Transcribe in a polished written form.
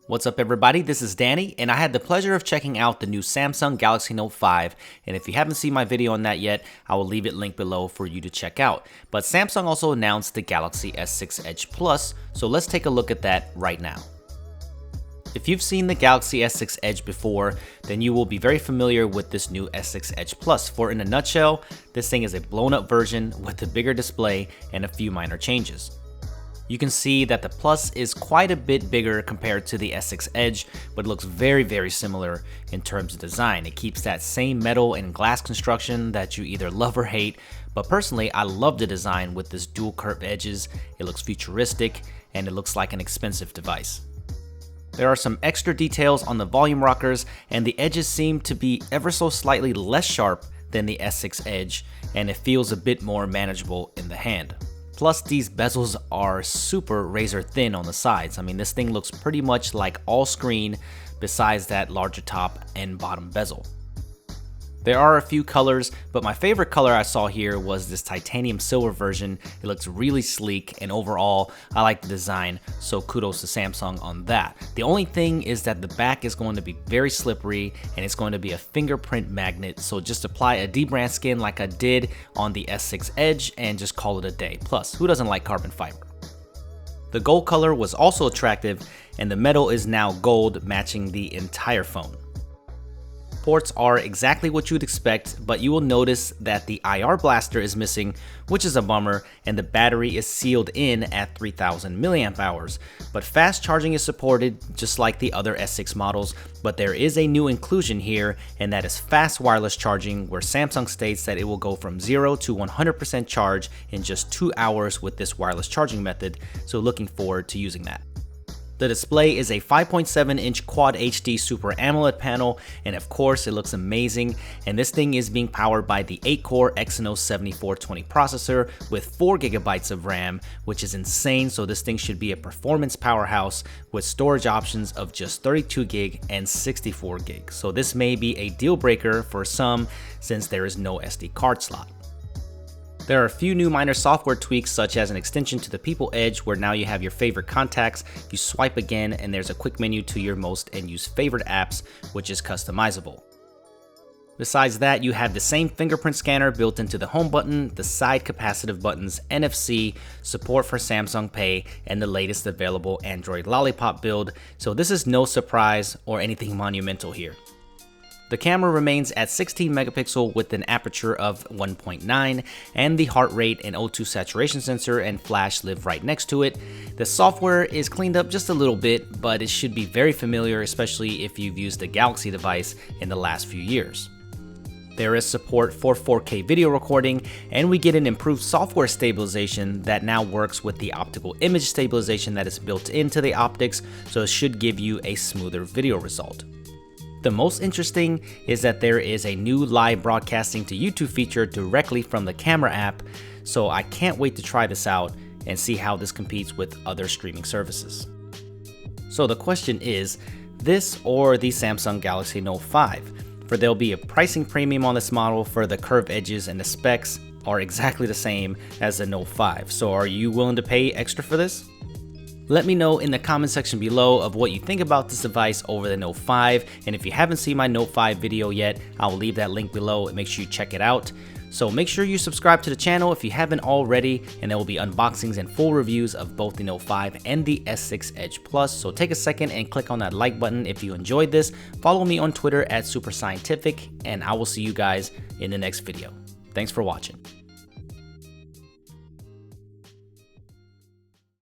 What's up everybody, this is Danny, and I had the pleasure of checking out the new Samsung Galaxy Note 5, and if you haven't seen my video on that yet, I will leave it linked below for you to check out. But Samsung also announced the Galaxy S6 Edge Plus, so let's take a look at that right now. If you've seen the Galaxy S6 Edge before, then you will be very familiar with this new S6 Edge Plus, for in a nutshell, this thing is a blown up version with a bigger display and a few minor changes. You can see that the Plus is quite a bit bigger compared to the S6 Edge, but it looks very similar in terms of design. It keeps that same metal and glass construction that you either love or hate, but personally I love the design with this dual curved edges. It looks futuristic and it looks like an expensive device. There are some extra details on the volume rockers, and the edges seem to be ever so slightly less sharp than the S6 Edge, and it feels a bit more manageable in the hand. Plus, these bezels are super razor thin on the sides. I mean, this thing looks pretty much like all screen besides that larger top and bottom bezel. There are a few colors, but my favorite color I saw here was this titanium silver version. It looks really sleek, and overall, I like the design, so kudos to Samsung on that. The only thing is that the back is going to be very slippery, and it's going to be a fingerprint magnet, so just apply a dbrand skin like I did on the S6 Edge and just call it a day. Plus, who doesn't like carbon fiber? The gold color was also attractive, and the metal is now gold, matching the entire phone. Ports are exactly what you'd expect, but you will notice that the IR blaster is missing, which is a bummer, and the battery is sealed in at 3000 mAh. But fast charging is supported just like the other S6 models, but there is a new inclusion here, and that is fast wireless charging, where Samsung states that it will go from 0 to 100% charge in just 2 hours with this wireless charging method, so looking forward to using that. The display is a 5.7-inch Quad HD Super AMOLED panel, and of course it looks amazing, and this thing is being powered by the 8-core Exynos 7420 processor with 4GB of RAM, which is insane, so this thing should be a performance powerhouse with storage options of just 32GB and 64GB. So this may be a deal breaker for some since there is no SD card slot. There are a few new minor software tweaks, such as an extension to the People Edge where now you have your favorite contacts, you swipe again and there's a quick menu to your most and used favorite apps, which is customizable. Besides that, you have the same fingerprint scanner built into the home button, the side capacitive buttons, NFC, support for Samsung Pay, and the latest available Android Lollipop build, so this is no surprise or anything monumental here. The camera remains at 16 megapixel with an aperture of 1.9, and the heart rate and O2 saturation sensor and flash live right next to it. The software is cleaned up just a little bit, but it should be very familiar, especially if you've used a Galaxy device in the last few years. There is support for 4K video recording, and we get an improved software stabilization that now works with the optical image stabilization that is built into the optics, so it should give you a smoother video result. The most interesting is that there is a new live broadcasting to YouTube feature directly from the camera app, so I can't wait to try this out and see how this competes with other streaming services. So the question is, this or the Samsung Galaxy Note 5? For there'll be a pricing premium on this model, for the curved edges and the specs are exactly the same as the Note 5. So are you willing to pay extra for this? Let me know in the comment section below of what you think about this device over the Note 5, and if you haven't seen my Note 5 video yet, I will leave that link below and make sure you check it out. So make sure you subscribe to the channel if you haven't already, and there will be unboxings and full reviews of both the Note 5 and the S6 Edge Plus. So take a second and click on that like button if you enjoyed this. Follow me on Twitter at SuperScientific, and I will see you guys in the next video. Thanks for watching.